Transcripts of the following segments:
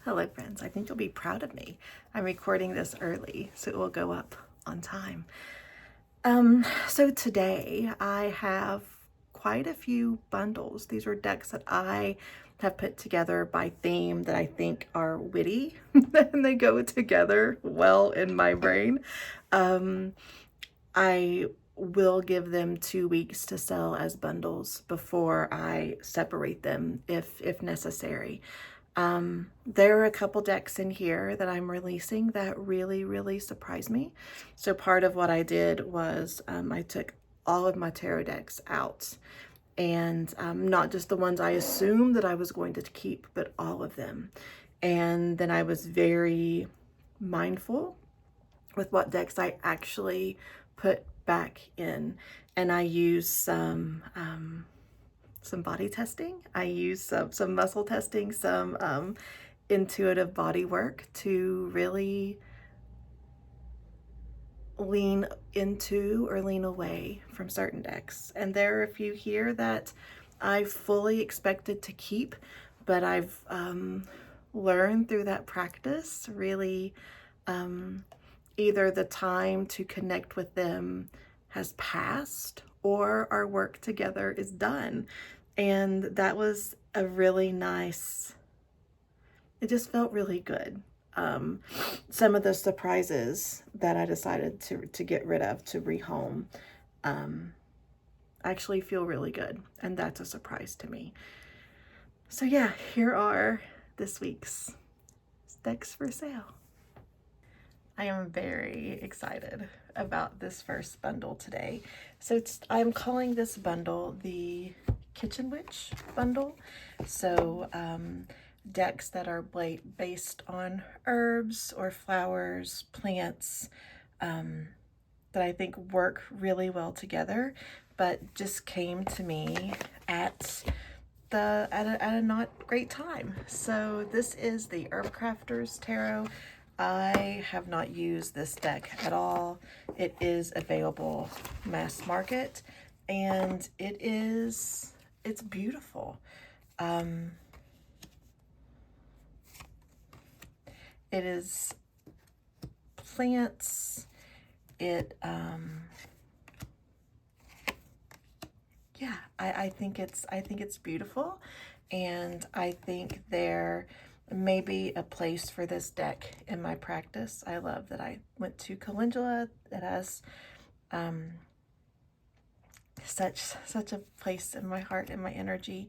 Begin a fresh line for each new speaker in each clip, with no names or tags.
Hello friends, I think you'll be proud of me. I'm recording this early, so it will go up on time. So today I have quite a few bundles. These are decks that I have put together by theme that I think are witty and they go together well in my brain. I will give them 2 weeks to sell as bundles before I separate them if necessary. There are a couple decks in here that I'm releasing that really surprised me. So part of what I did was I took all of my tarot decks out, and not just the ones I assumed that I was going to keep, but all of them. And then I was very mindful with what decks I actually put back in, and I used some body testing. I used some muscle testing, some intuitive body work to really lean into or lean away from certain decks. And there are a few here that I fully expected to keep, but I've learned through that practice really either the time to connect with them has passed or our work together is done. And that was a really nice, it just felt really good. Some of the surprises that I decided to get rid of, to rehome, actually feel really good. And that's a surprise to me. So yeah, here are this week's decks for sale. I am very excited about this first bundle today. So I'm calling this bundle the Kitchen Witch bundle. So decks that are based on herbs or flowers, plants, that I think work really well together, but just came to me at a not great time. So this is the Herb Crafters Tarot. I have not used this deck at all. It is available mass market, and it's beautiful. It is plants. Yeah, I think it's beautiful, and I think there may be a place for this deck in my practice. I love that I went to calendula. It has such a place in my heart and my energy.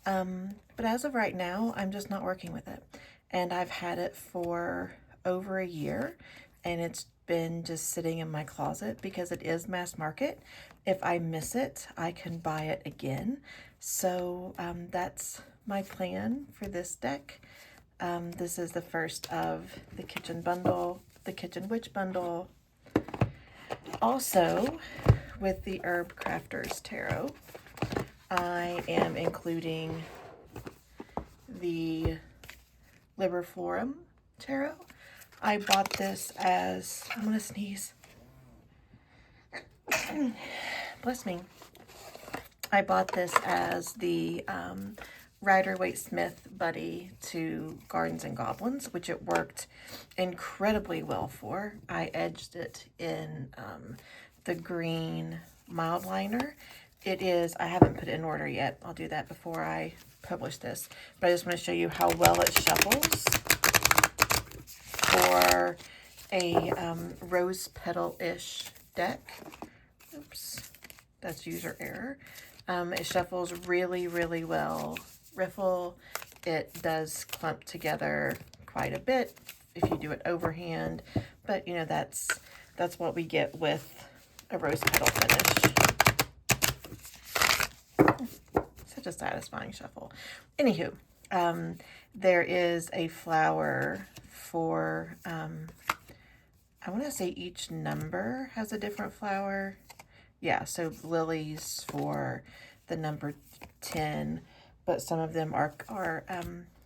But as of right now, I'm just not working with it. And I've had it for over a year, and it's been just sitting in my closet because it is mass market. If I miss it, I can buy it again. So that's my plan for this deck. This is the first of the Kitchen Witch bundle. Also, with the Herb Crafters Tarot, I am including the Liberflorum Tarot. I bought this as, I'm gonna sneeze. Bless me. I bought this as the Rider-Waite-Smith buddy to Gardens and Goblins, which it worked incredibly well for. I edged it in the green mild liner. It is, I haven't put it in order yet. I'll do that before I publish this. But I just want to show you how well it shuffles for a rose petal-ish deck. Oops, that's user error. It shuffles really well. Riffle, it does clump together quite a bit if you do it overhand, but you know, that's what we get with a rose petal finish. Such a satisfying shuffle. Anywho, there is a flower for, I want to say each number has a different flower. Yeah, so lilies for the number 10, but some of them are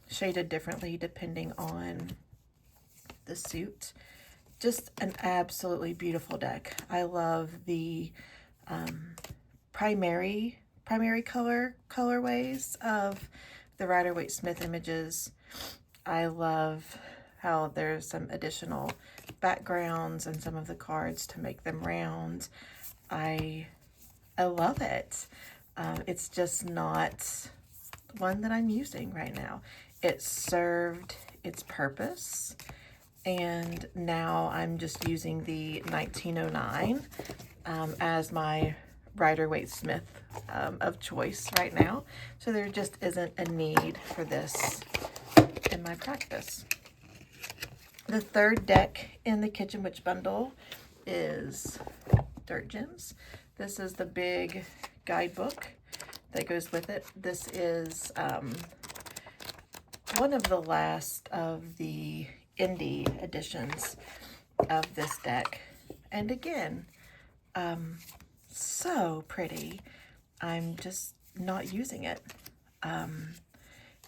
shaded differently depending on the suit. Just an absolutely beautiful deck. I love the primary colorways of the Rider-Waite-Smith images. I love how there's some additional backgrounds and some of the cards to make them round. I love it. It's just not one that I'm using right now. It served its purpose, and now I'm just using the 1909 as my Rider-Waite-Smith of choice right now. So there just isn't a need for this in my practice. The third deck in the Kitchen Witch bundle is Dirt Gems. This is the big guidebook that goes with it. This is one of the last of the indie editions of this deck. And again, so pretty. I'm just not using it.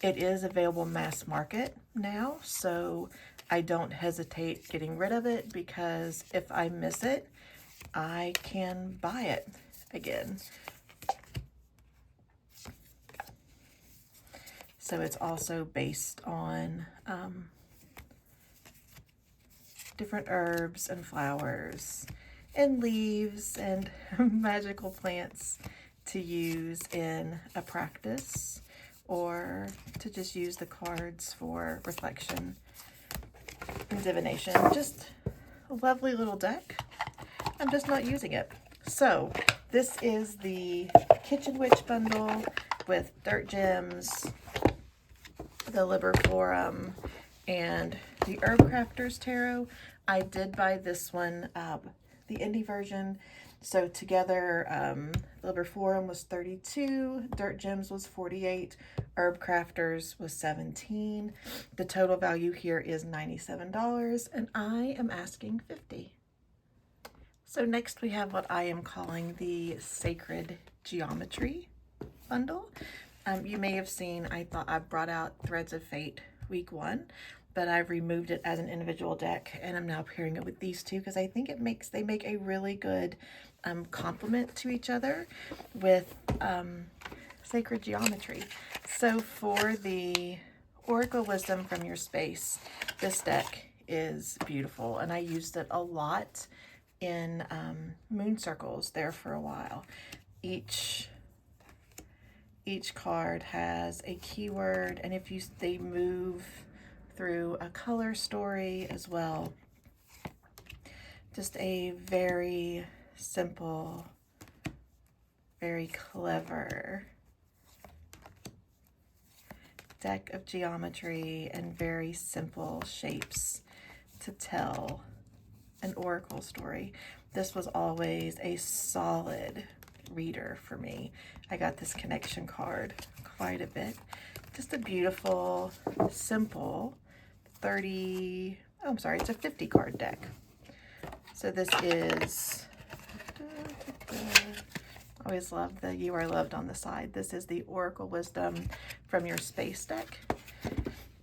It is available mass market now, so I don't hesitate getting rid of it, because if I miss it, I can buy it again. So it's also based on different herbs and flowers and leaves and magical plants to use in a practice, or to just use the cards for reflection and divination. Just a lovely little deck. I'm just not using it. So this is the Kitchen Witch bundle with Dirt Gems, the Liber Florum, and the Herb Crafters Tarot. I did buy this one, the indie version. So together, Liber Florum was $32, Dirt Gems was $48, Herb Crafters was $17. The total value here is $97, and I am asking $50. So next we have what I am calling the Sacred Geometry bundle. You may have seen, I thought I brought out Threads of Fate week 1, but I've removed it as an individual deck, and I'm now pairing it with these two because I think they make a really good complement to each other with Sacred Geometry. So for the Oracle Wisdom from Your Space, this deck is beautiful, and I used it a lot in moon circles there for a while. Each card has a keyword, and if they move through a color story as well. Just a very simple, very clever deck of geometry and very simple shapes to tell an oracle story. This was always a solid reader for me. I got this connection card quite a bit. Just a beautiful, simple it's a 50 card deck. So this is, always love the You Are Loved on the side. This is the Oracle Wisdom from Your Space deck.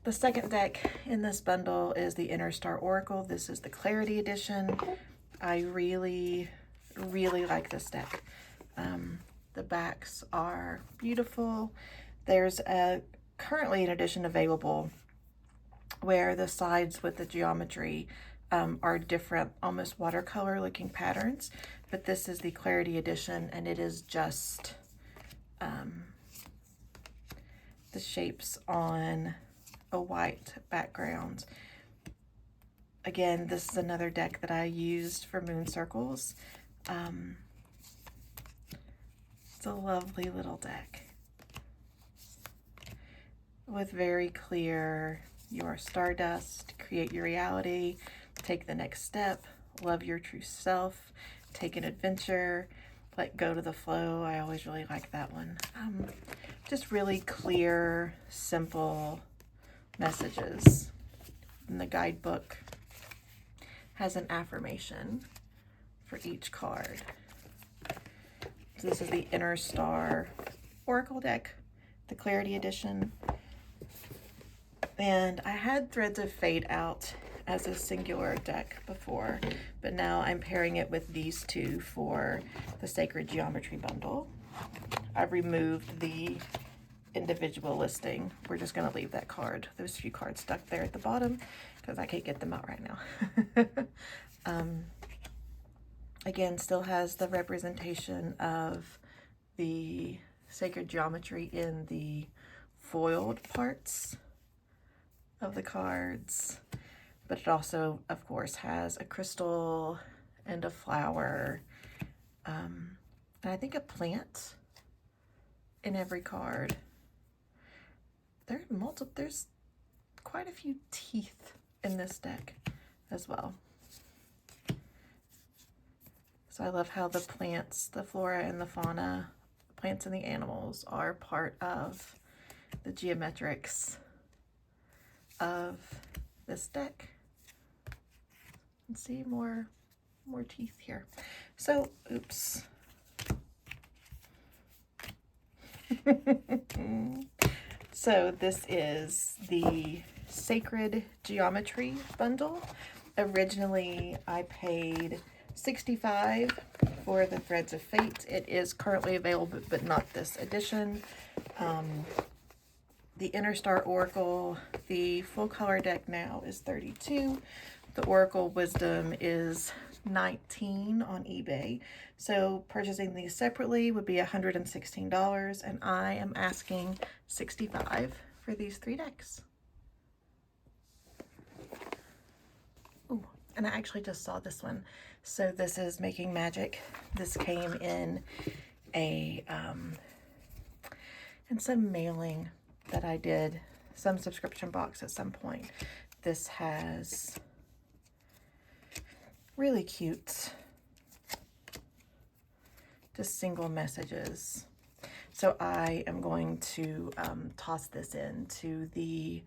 The second deck in this bundle is the Inner Star Oracle. This is the Clarity Edition. I really, really like this deck. The backs are beautiful. There's currently an edition available where the sides with the geometry are different, almost watercolor looking patterns, but this is the Clarity Edition, and it is just the shapes on a white background. Again, this is another deck that I used for moon circles. It's a lovely little deck with very clear, you are stardust, create your reality, take the next step, love your true self, take an adventure, let go to the flow. I always really like that one. Just really clear, simple messages. And the guidebook has an affirmation for each card. So this is the Inner Star Oracle deck, the Clarity Edition. And I had Threads of Fate out as a singular deck before, but now I'm pairing it with these two for the Sacred Geometry bundle. I've removed the individual listing. We're just going to leave that card, those few cards stuck there at the bottom, because I can't get them out right now. Again, still has the representation of the sacred geometry in the foiled parts of the cards, but it also, of course, has a crystal and a flower, and I think a plant in every card. There's quite a few teeth in this deck as well. So I love how the plants, the flora and the fauna, the plants and the animals are part of the geometrics of this deck. Let's see, more teeth here. So, oops. So this is the Sacred Geometry bundle. Originally, I paid $65 for the Threads of Fate. It is currently available, but not this edition. The Inner Star Oracle, the full color deck now is $32. The Oracle Wisdom is $19 on eBay. So purchasing these separately would be $116, and I am asking $65 for these 3 decks. Oh, and I actually just saw this one. So this is Making Magic. This came in some mailing that I did, some subscription box at some point. This has really cute, just single messages. So I am going to toss this into the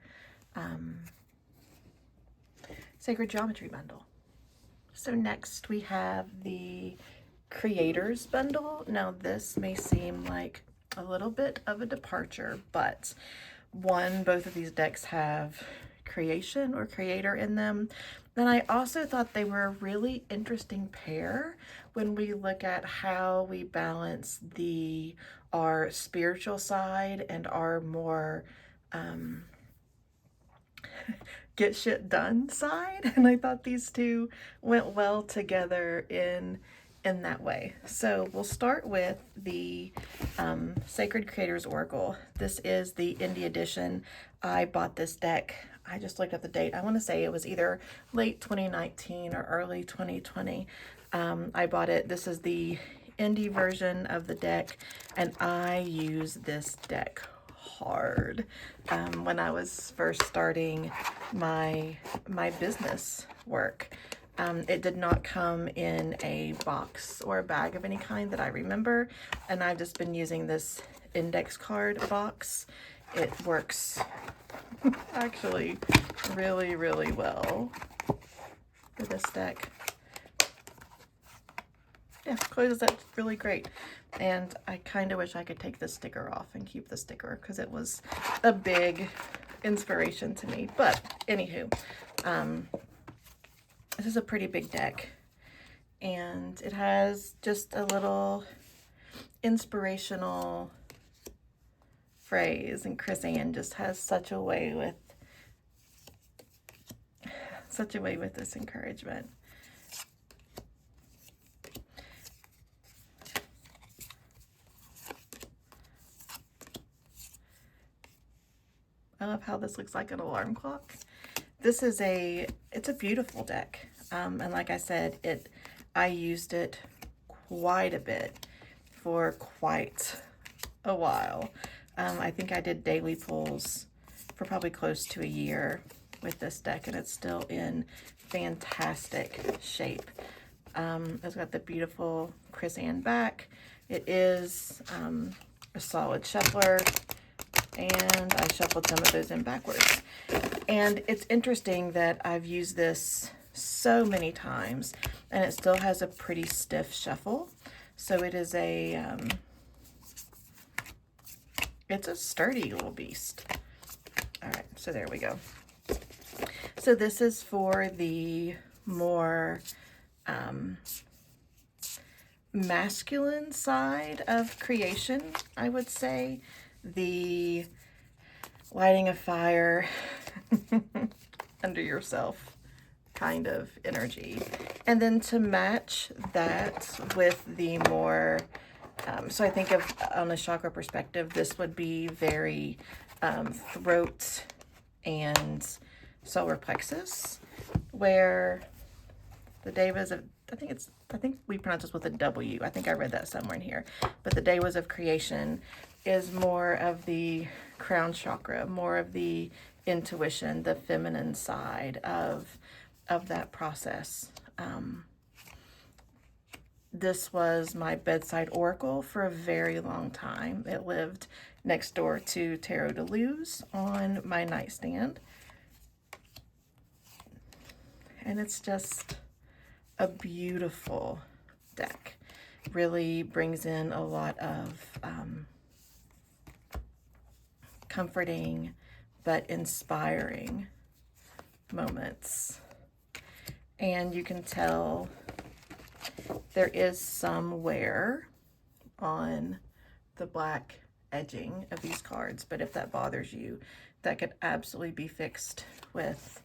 Sacred Geometry bundle. So next we have the Creators bundle. Now this may seem like a little bit of a departure, but both of these decks have creation or creator in them. And I also thought they were a really interesting pair when we look at how we balance our spiritual side and our more get shit done side. And I thought these two went well together in that way. So we'll start with the Sacred Creators Oracle. This is the indie edition. I bought this deck, I just looked at the date. I want to say it was either late 2019 or early 2020. I bought it. This is the indie version of the deck, and I use this deck hard. When I was first starting my business work, it did not come in a box or a bag of any kind that I remember, and I've just been using this index card box. It works actually really, really well for this deck. Yeah, closes that really great. And I kind of wish I could take the sticker off and keep the sticker, because it was a big inspiration to me. But anywho, this is a pretty big deck, and it has just a little inspirational phrase, and Krissie just has such a way with this encouragement. I love how this looks like an alarm clock. This is it's a beautiful deck. And like I said, I used it quite a bit for quite a while. I think I did daily pulls for probably close to a year with this deck, and it's still in fantastic shape. It's got the beautiful Krissie back. It is a solid shuffler, and I shuffled some of those in backwards. And it's interesting that I've used this so many times, and it still has a pretty stiff shuffle. So it is it's a sturdy little beast. All right, so there we go. So this is for the more masculine side of creation, I would say. the lighting a fire under yourself kind of energy. And then to match that with the more, so I think of on a chakra perspective, this would be very throat and solar plexus, where the devas of, I think we pronounce this with a W. I think I read that somewhere in here. But the devas of creation is more of the crown chakra, more of the intuition, the feminine side of that process. This was my bedside oracle for a very long time. It lived next door to Tarot de Luz on my nightstand. And it's just a beautiful deck. Really brings in a lot of comforting but inspiring moments. And you can tell there is some wear on the black edging of these cards, but if that bothers you, that could absolutely be fixed with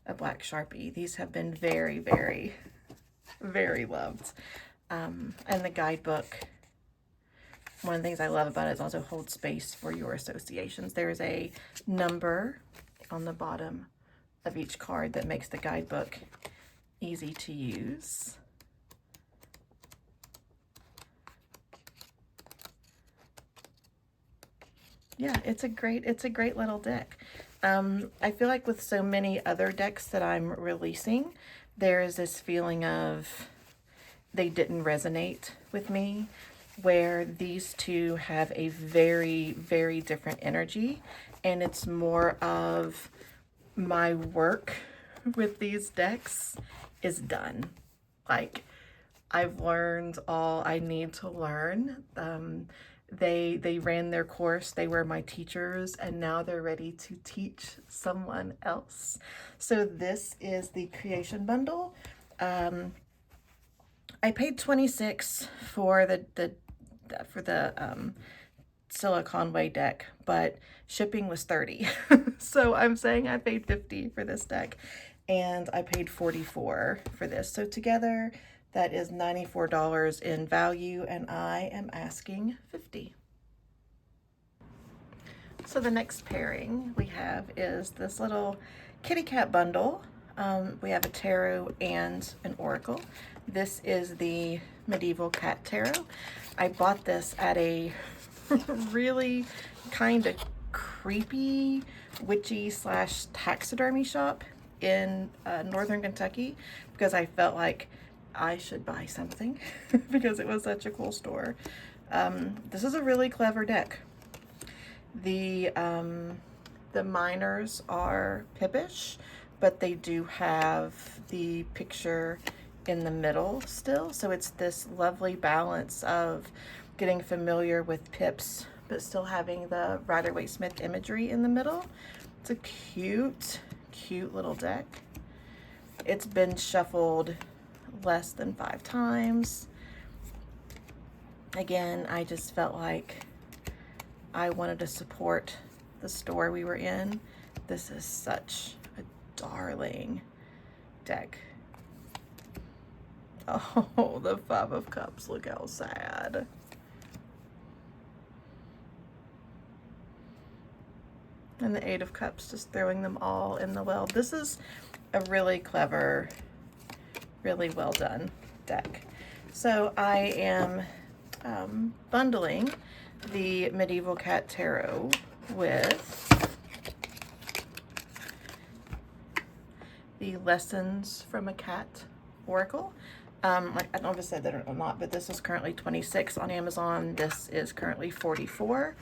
a black Sharpie. These have been very, very, very loved. And the guidebook, one of the things I love about it is also hold space for your associations. There's a number on the bottom of each card that makes the guidebook easy to use. Yeah, it's a great little deck. I feel like with so many other decks that I'm releasing, there is this feeling of they didn't resonate with me, where these two have a very, very different energy, and it's more of my work with these decks is done. Like, I've learned all I need to learn. They ran their course, they were my teachers, and now they're ready to teach someone else. So this is the creation bundle. I paid $26 for the Silicon Way deck, but shipping was $30. So I'm saying I paid $50 for this deck, and I paid $44 for this. So together, that is $94 in value, and I am asking $50. So the next pairing we have is this little kitty cat bundle. We have a tarot and an oracle. This is the Medieval Cat Tarot. I bought this at a really kind of creepy, witchy / taxidermy shop in northern Kentucky, because I felt like I should buy something because it was such a cool store. This is a really clever deck. The minors are pippish, but they do have the picture in the middle still. So it's this lovely balance of getting familiar with pips, but still having the Rider-Waite-Smith imagery in the middle. It's a cute, cute little deck. It's been shuffled less than 5 times. Again, I just felt like I wanted to support the store we were in. This is such a darling deck. Oh, the 5 of Cups, look how sad. And the 8 of Cups, just throwing them all in the well. This is a really clever, really well done deck. So I am bundling the Medieval Cat Tarot with the Lessons from a Cat Oracle. I don't know if I said that or not, but this is currently $26 on Amazon. This is currently $44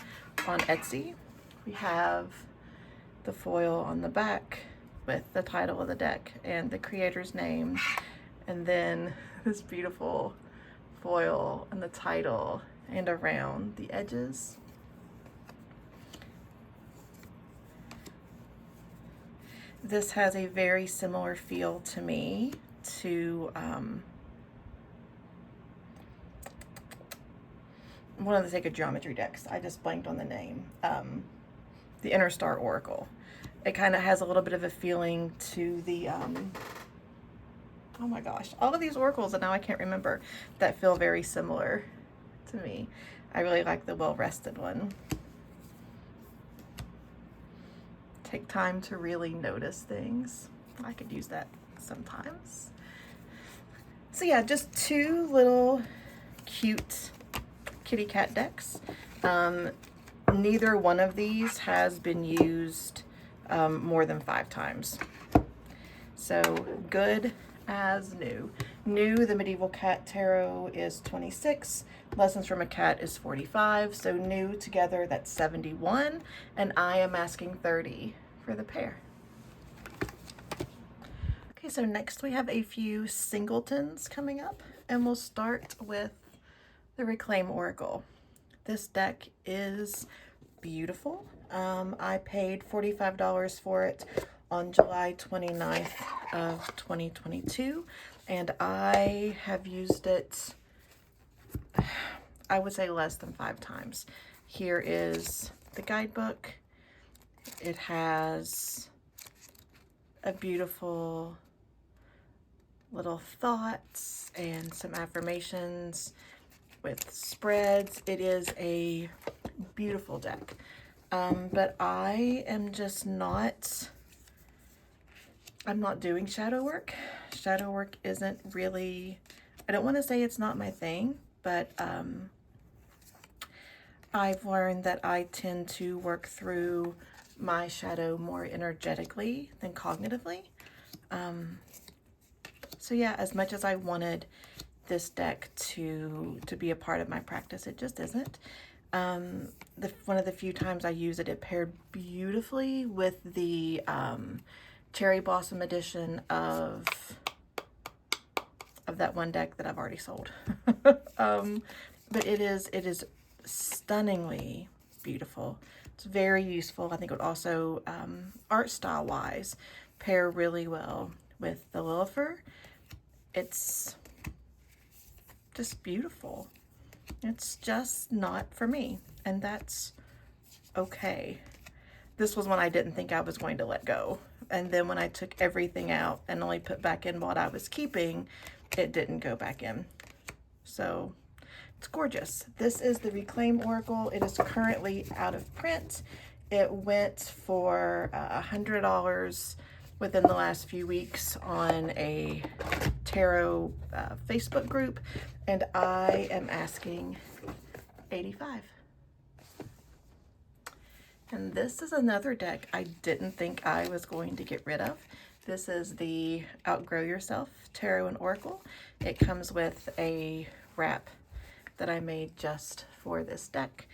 on Etsy. We have the foil on the back with the title of the deck and the creator's name, and then this beautiful foil and the title and around the edges. This has a very similar feel to me to one of the Sacred Geometry decks. I just blanked on the name. The Inner Star Oracle. It kind of has a little bit of a feeling to the, oh my gosh, all of these oracles, and now I can't remember, that feel very similar to me. I really like the well-rested one. Take time to really notice things. I could use that sometimes. So yeah, just two little cute kitty cat decks. Neither one of these has been used more than 5 times. So good as new. New, the Medieval Cat Tarot is 26. Lessons from a Cat is 45. So new together, that's 71. And I am asking 30 for the pair. Okay, so next we have a few singletons coming up. And we'll start with the Reclaim Oracle. This deck is beautiful. I paid $45 for it on July 29th of 2022, and I have used it, I would say, less than 5 times. Here is the guidebook. It has a beautiful little thoughts and some affirmations with spreads. It is a beautiful deck, but I am just not, I'm not doing shadow work. Shadow work isn't really, I don't want to say it's not my thing, but I've learned that I tend to work through my shadow more energetically than cognitively. So yeah, as much as I wanted this deck to be a part of my practice, it just isn't. One of the few times I use it, it paired beautifully with the Cherry Blossom edition of that one deck that I've already sold. But it is stunningly beautiful. It's very useful. I think it would also, art style wise, pair really well with the Lilifer. It's just beautiful. It's just not for me, and that's okay. This was one I didn't think I was going to let go. And then when I took everything out and only put back in what I was keeping, it didn't go back in. So it's gorgeous. This is the Reclaim Oracle. It is currently out of print. It went for $100 within the last few weeks on a tarot Facebook group, and I am asking $85. And this is another deck I didn't think I was going to get rid of. This is the Outgrow Yourself Tarot and Oracle. It comes with a wrap that I made just for this deck.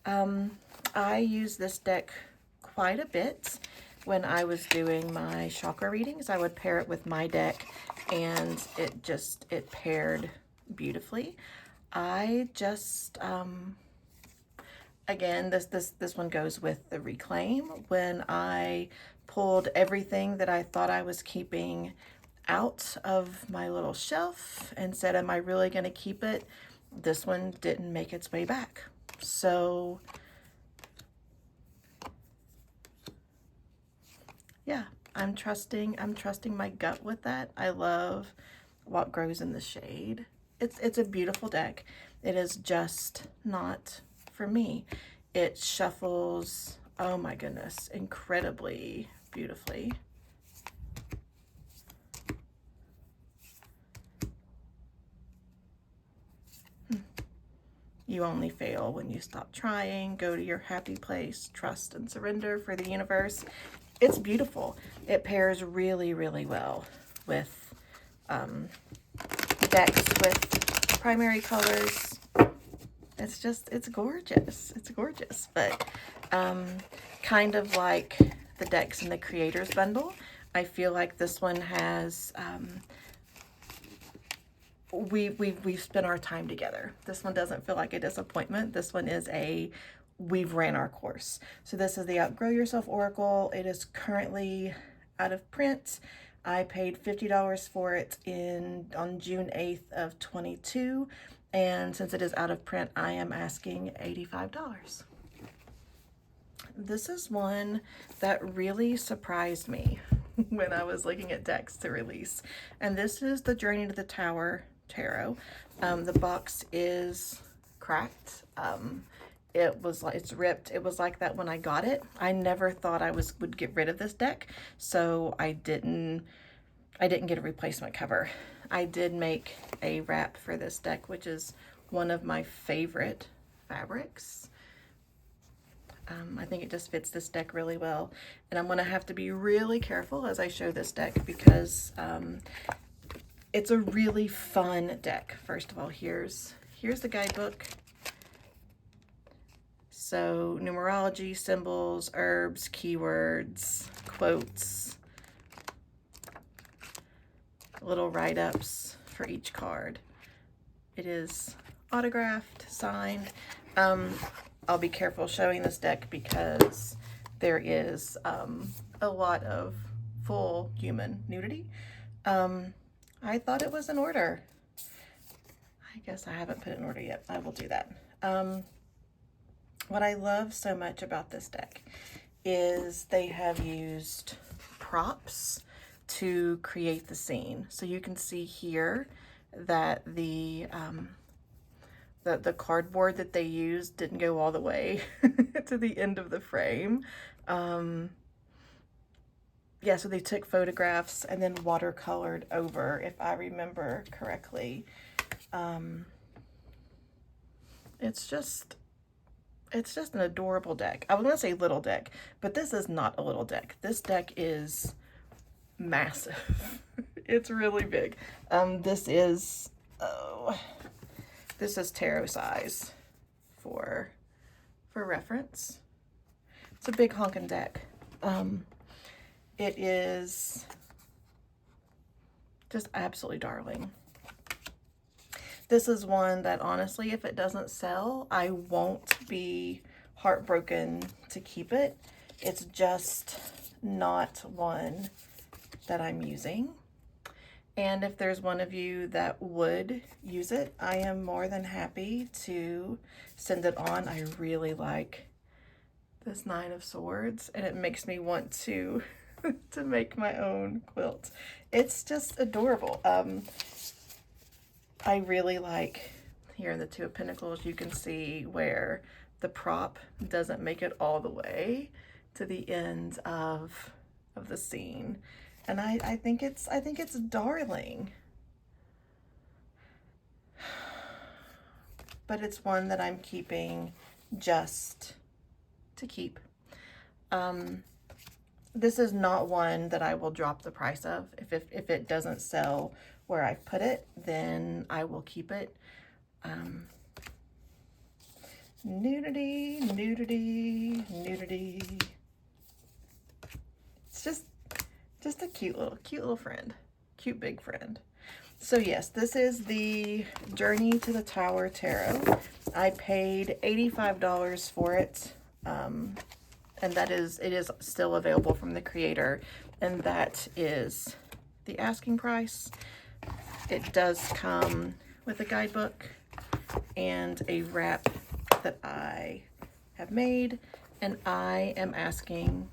I use this deck quite a bit. When I was doing my chakra readings, I would pair it with my deck, and it paired beautifully. I just, again, this one goes with the Reclaim. When I pulled everything that I thought I was keeping out of my little shelf and said, am I really going to keep it? This one didn't make its way back. So yeah, I'm trusting my gut with that. I love what grows in the shade. It's a beautiful deck. It is just not for me. It shuffles, oh my goodness, incredibly beautifully. You only fail when you stop trying. Go to your happy place. Trust and surrender for the universe. It's beautiful. It pairs really, really well with decks with primary colors. It's gorgeous. It's gorgeous. But kind of like the decks in the Creators Bundle, I feel like this one has, we've spent our time together. This one doesn't feel like a disappointment. This one is we've ran our course. So this is the Outgrow Yourself Oracle. It is currently out of print. I paid $50 for it on June 8th of 22, And since it is out of print, I am asking $85. This is one that really surprised me when I was looking at decks to release. And this is the Journey to the Tower Tarot. The box is cracked. It's ripped. It was like that when I got it. I never thought I would get rid of this deck, so I didn't get a replacement cover. I did make a wrap for this deck, which is one of my favorite fabrics. I think it just fits this deck really well, and I'm going to have to be really careful as I show this deck because it's a really fun deck. First of all, here's the guidebook. So numerology, symbols, herbs, keywords, quotes, little write-ups for each card. It is autographed, signed. I'll be careful showing this deck because there is a lot of full human nudity. I thought it was in order. I guess I haven't put it in order yet. I will do that. What I love so much about this deck is they have used props to create the scene. So you can see here that the cardboard that they used didn't go all the way to the end of the frame. Yeah, so they took photographs and then watercolored over, if I remember correctly. It's just an adorable deck. I was gonna say little deck, but this is not a little deck. This deck is massive. It's really big. This is tarot size for reference. It's a big honkin' deck. It is just absolutely darling. This is one that honestly, if it doesn't sell, I won't be heartbroken to keep it. It's just not one that I'm using. And if there's one of you that would use it, I am more than happy to send it on. I really like this Nine of Swords, and it makes me want to to make my own quilt. It's just adorable. I really like here in the Two of Pentacles, you can see where the prop doesn't make it all the way to the end of the scene. And I think it's darling. But it's one that I'm keeping just to keep. This is not one that I will drop the price of. If it doesn't sell where I put it, then I will keep it. Nudity, nudity, nudity. It's just a cute little friend. Cute big friend. So yes, this is the Journey to the Tower Tarot. I paid $85 for it. And it is still available from the creator. And that is the asking price. It does come with a guidebook and a wrap that I have made, and I am asking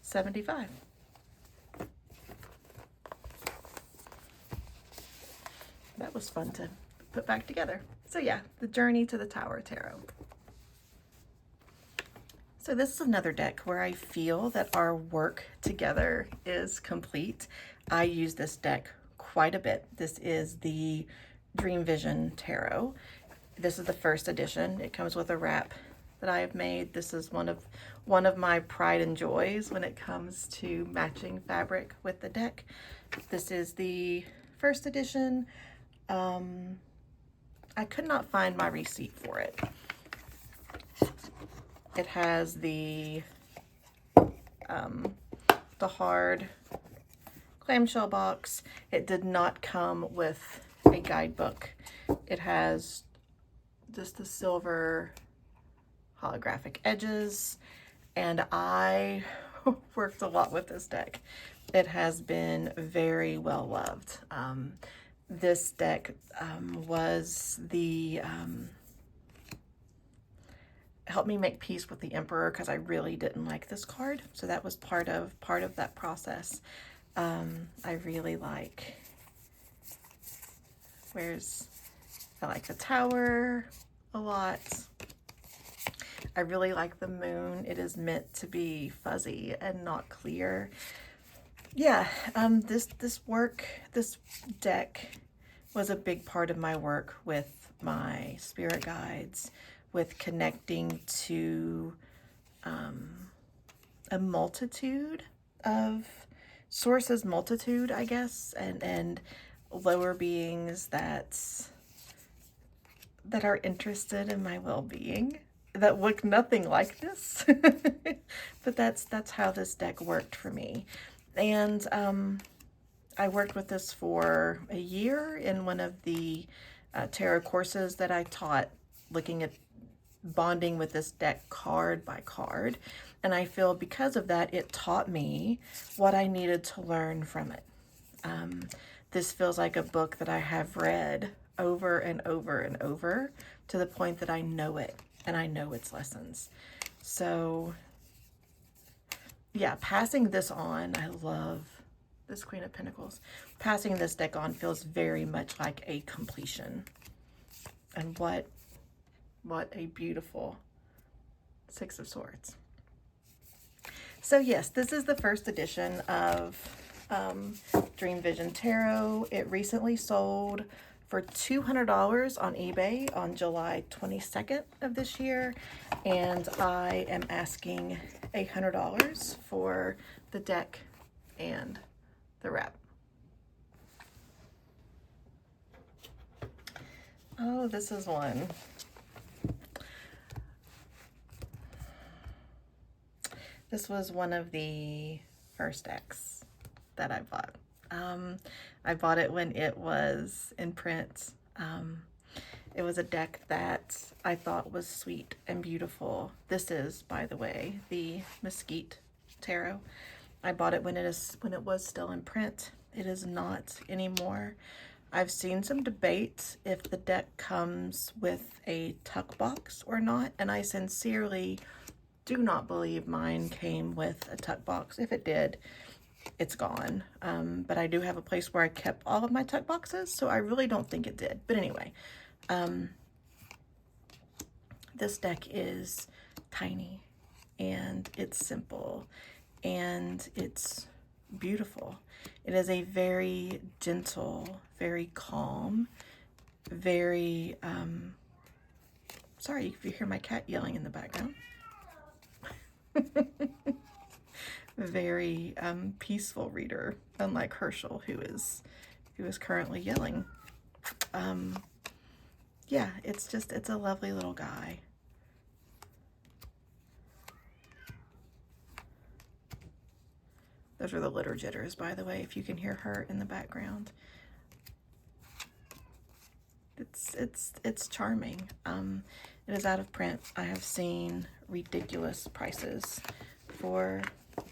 $75. That was fun to put back together. So yeah, the Journey to the Tower Tarot. So this is another deck where I feel that our work together is complete. I use this deck quite a bit. This is the Dream Vision Tarot. This is the first edition. It comes with a wrap that I have made. This is one of my pride and joys when it comes to matching fabric with the deck. This is the first edition. I could not find my receipt for it. It has the hard clamshell box. It did not come with a guidebook. It has just the silver holographic edges, and I worked a lot with this deck. It has been very well loved. this deck was the help me make peace with the Emperor, because I really didn't like this card. So that was part of that process. I really like, I like the Tower a lot. I really like the Moon. It is meant to be fuzzy and not clear. Yeah, this deck was a big part of my work with my spirit guides, with connecting to a multitude of sources, I guess, and lower beings that are interested in my well-being, that look nothing like this. But that's how this deck worked for me. And I worked with this for a year in one of the tarot courses that I taught, looking at bonding with this deck card by card. And I feel because of that, it taught me what I needed to learn from it. This feels like a book that I have read over and over and over, to the point that I know it and I know its lessons. So yeah, passing this on, I love this Queen of Pentacles. Passing this deck on feels very much like a completion. And what a beautiful Six of Swords. So yes, this is the first edition of Dream Vision Tarot. It recently sold for $200 on eBay on July 22nd of this year, and I am asking $100 for the deck and the wrap. Oh, this is one. This was one of the first decks that I bought. I bought it when it was in print. It was a deck that I thought was sweet and beautiful. This is, by the way, the Mosquite Tarot. I bought it when it was still in print. It is not anymore. I've seen some debate if the deck comes with a tuck box or not, and I sincerely do not believe mine came with a tuck box. If it did, it's gone. But I do have a place where I kept all of my tuck boxes, so I really don't think it did. But anyway, this deck is tiny, and it's simple, and it's beautiful. It is a very gentle, very calm, very, sorry if you hear my cat yelling in the background. Very peaceful reader, unlike Herschel, who is currently yelling. Yeah, it's a lovely little guy. Those are the litter jitters, by the way, if you can hear her in the background. It's charming. It is out of print. I have seen ridiculous prices for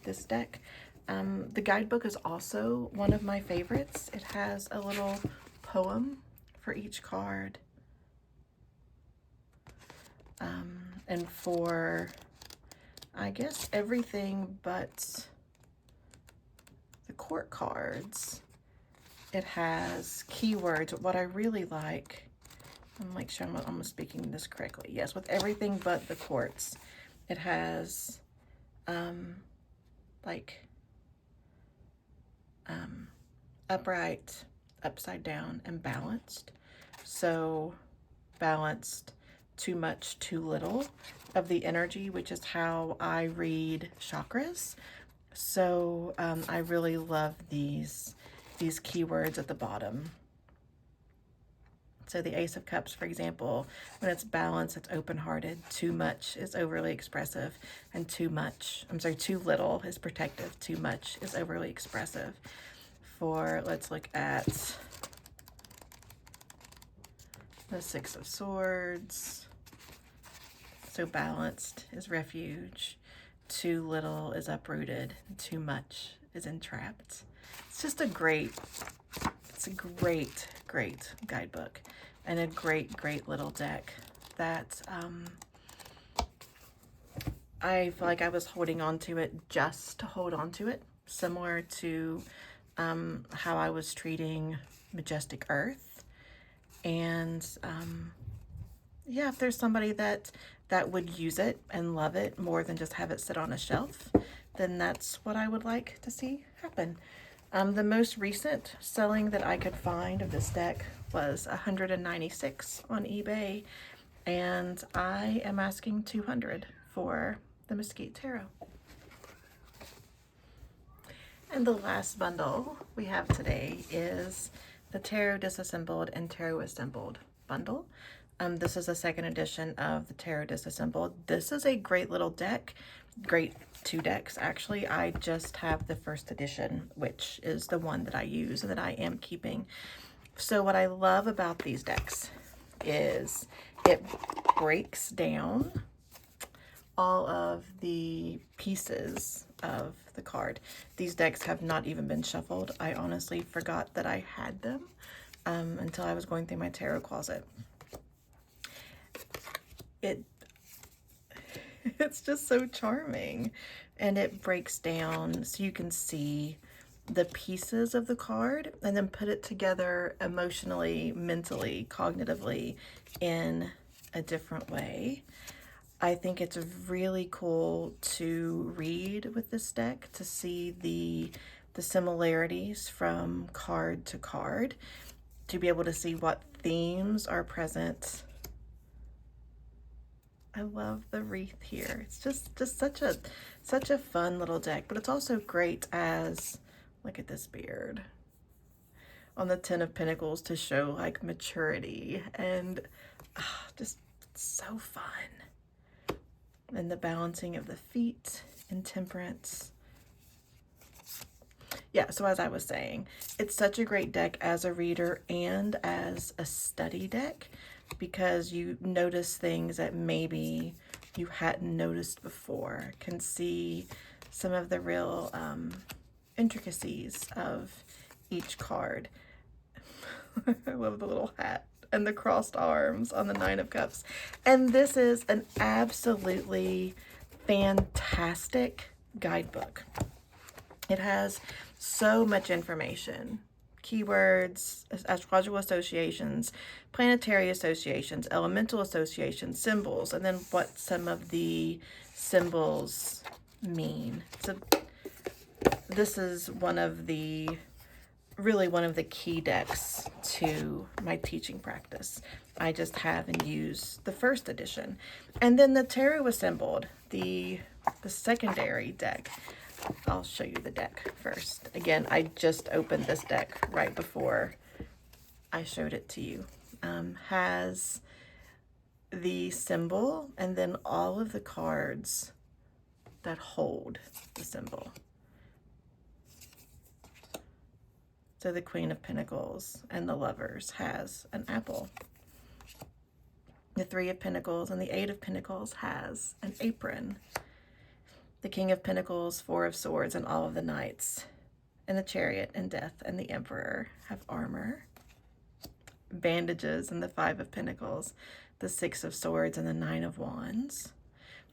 this deck. The guidebook is also one of my favorites. It has a little poem for each card. And for, I guess, everything but the court cards, it has keywords. What I really like, I'm make sure I'm speaking this correctly. Yes, with everything but the courts, it has like upright, upside down, and balanced. So balanced, too much, too little of the energy, which is how I read chakras. So I really love these keywords at the bottom. So the Ace of Cups, for example, when it's balanced, it's open-hearted. Too much is overly expressive, and too little is protective. Too much is overly expressive. Let's look at the Six of Swords. So balanced is refuge. Too little is uprooted. Too much is entrapped. It's just a great great guidebook and a great, great little deck that I feel like I was holding on to it just to hold on to it, similar to how I was treating Majestic Earth. And yeah, if there's somebody that would use it and love it more than just have it sit on a shelf, then that's what I would like to see happen. The most recent selling that I could find of this deck was $196 on eBay, and I am asking $200 for the Mosquite Tarot. And the last bundle we have today is the Tarot Disassembled and Tarot Assembled bundle. This is the second edition of the Tarot Disassembled. This is a great little deck, great two decks actually. I just have the first edition, which is the one that I use and that I am keeping. So what I love about these decks is it breaks down all of the pieces of the card. These decks have not even been shuffled. I honestly forgot that I had them until I was going through my tarot closet. It's just so charming, and it breaks down so you can see the pieces of the card and then put it together emotionally, mentally, cognitively in a different way. I think it's really cool to read with this deck, to see the similarities from card to card, to be able to see what themes are present. I love the wreath here. It's just such a fun little deck, but it's also great as, look at this beard on the Ten of Pentacles, to show like maturity and just so fun. And the balancing of the feet and temperance. Yeah, so as I was saying, it's such a great deck as a reader and as a study deck, because you notice things that maybe you hadn't noticed before, can see some of the real intricacies of each card. I love the little hat and the crossed arms on the Nine of Cups. And this is an absolutely fantastic guidebook. It has so much information. Keywords, astrological associations, planetary associations, elemental associations, symbols, and then what some of the symbols mean. So this is really one of the key decks to my teaching practice. I just have and use the first edition. And then the Tarot Assembled, the secondary deck. I'll show you the deck first. Again, I just opened this deck right before I showed it to you. Has the symbol and then all of the cards that hold the symbol. So the Queen of Pentacles and the Lovers has an apple. The Three of Pentacles and the Eight of Pentacles has an apron. The King of Pentacles, Four of Swords, and all of the Knights, and the Chariot and Death and the Emperor have armor. Bandages and the Five of Pentacles, the Six of Swords, and the Nine of Wands.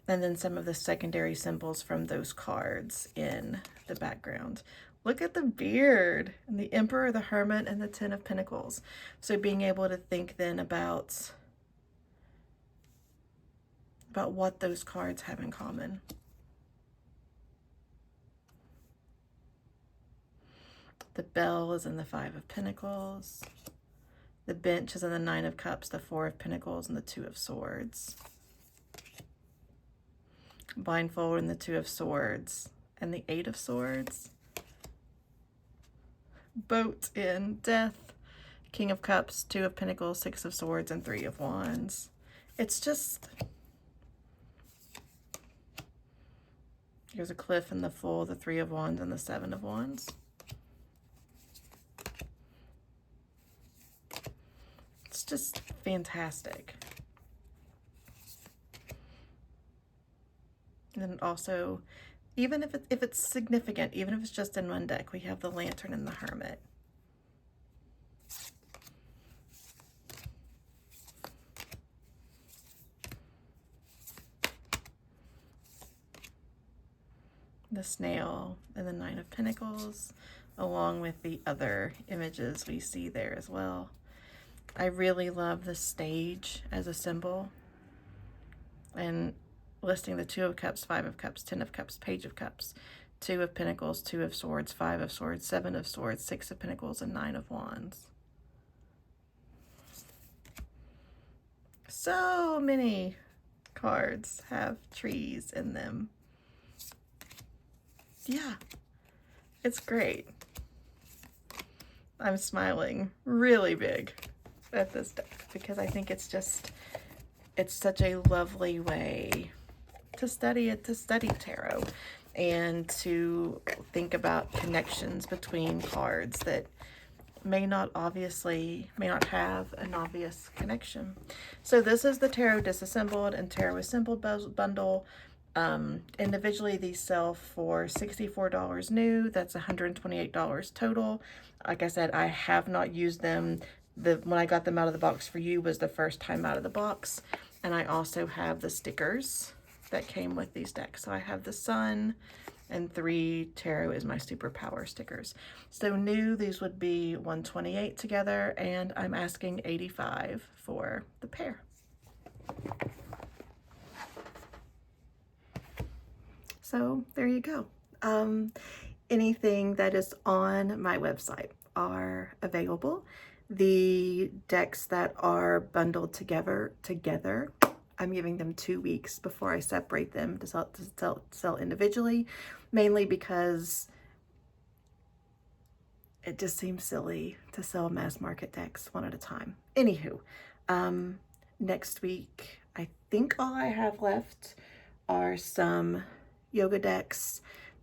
And then some of the secondary symbols from those cards in the background. Look at the beard, and the Emperor, the Hermit, and the Ten of Pentacles. So being able to think then about what those cards have in common. The Bell is in the Five of Pentacles. The Bench is in the Nine of Cups, the Four of Pentacles, and the Two of Swords. Blindfold in the Two of Swords and the Eight of Swords. Boat in Death, King of Cups, Two of Pentacles, Six of Swords, and Three of Wands. It's just... Here's a cliff in the Fool, the Three of Wands, and the Seven of Wands. It's just fantastic. And then also, even if it's significant, even if it's just in one deck, we have the Lantern and the Hermit. the snail, and the Nine of Pentacles, along with the other images we see there as well. I really love the stage as a symbol, and listing the Two of Cups, Five of Cups, Ten of Cups, Page of Cups, Two of Pentacles, Two of Swords, Five of Swords, Seven of Swords, Six of Pentacles, and Nine of Wands. So many cards have trees in them. Yeah, it's great. I'm smiling really big at this deck because I think it's such a lovely way to study it, to study tarot, and to think about connections between cards that may not have an obvious connection. So this is the Tarot Disassembled and Tarot Assembled bundle. Individually, these sell for $64 new. That's $128 total. Like I said, I have not used them. When I got them out of the box for you was the first time out of the box. And I also have the stickers that came with these decks. So I have the Sun and 3 Tarot is my superpower stickers. So new, these would be $128 together, and I'm asking $85 for the pair. So there you go. Anything that is on my website are available. The decks that are bundled together, I'm giving them 2 weeks before I separate them to sell individually, mainly because it just seems silly to sell mass market decks one at a time. Anywho, next week, I think all I have left are some yoga decks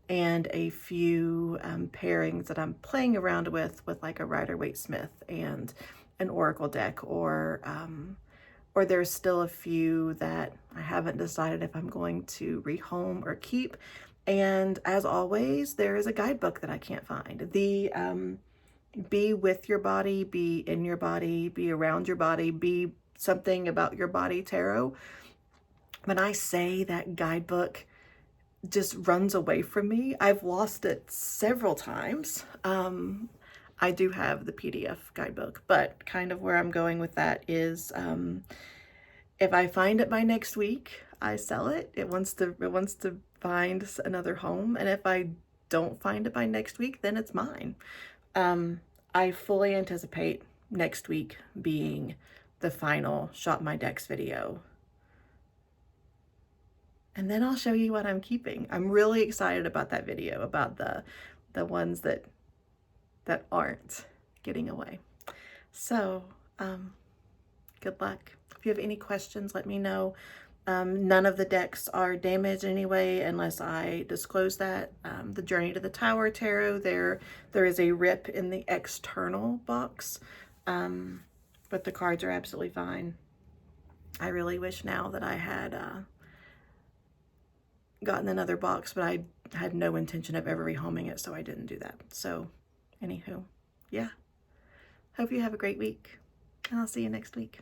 and a few pairings that I'm playing around with like a Rider-Waite-Smith and an Oracle deck, or there's still a few that I haven't decided if I'm going to rehome or keep. And as always, there is a guidebook that I can't find. The Be With Your Body, Be In Your Body, Be Around Your Body, Be Something About Your Body Tarot. When I say that guidebook just runs away from me, I've lost it several times. I do have the PDF guidebook, but kind of where I'm going with that is if I find it by next week, I sell it. It wants to find another home, and if I don't find it by next week, then it's mine. I fully anticipate next week being the final Shop My Decks video. And then I'll show you what I'm keeping. I'm really excited about that video, about the ones that aren't getting away. So, good luck. If you have any questions, let me know. None of the decks are damaged anyway, unless I disclose that. The Journey to the Tower Tarot, there is a rip in the external box, but the cards are absolutely fine. I really wish now that I had gotten another box, but I had no intention of ever rehoming it, so I didn't do that. So, anywho, yeah. Hope you have a great week, and I'll see you next week.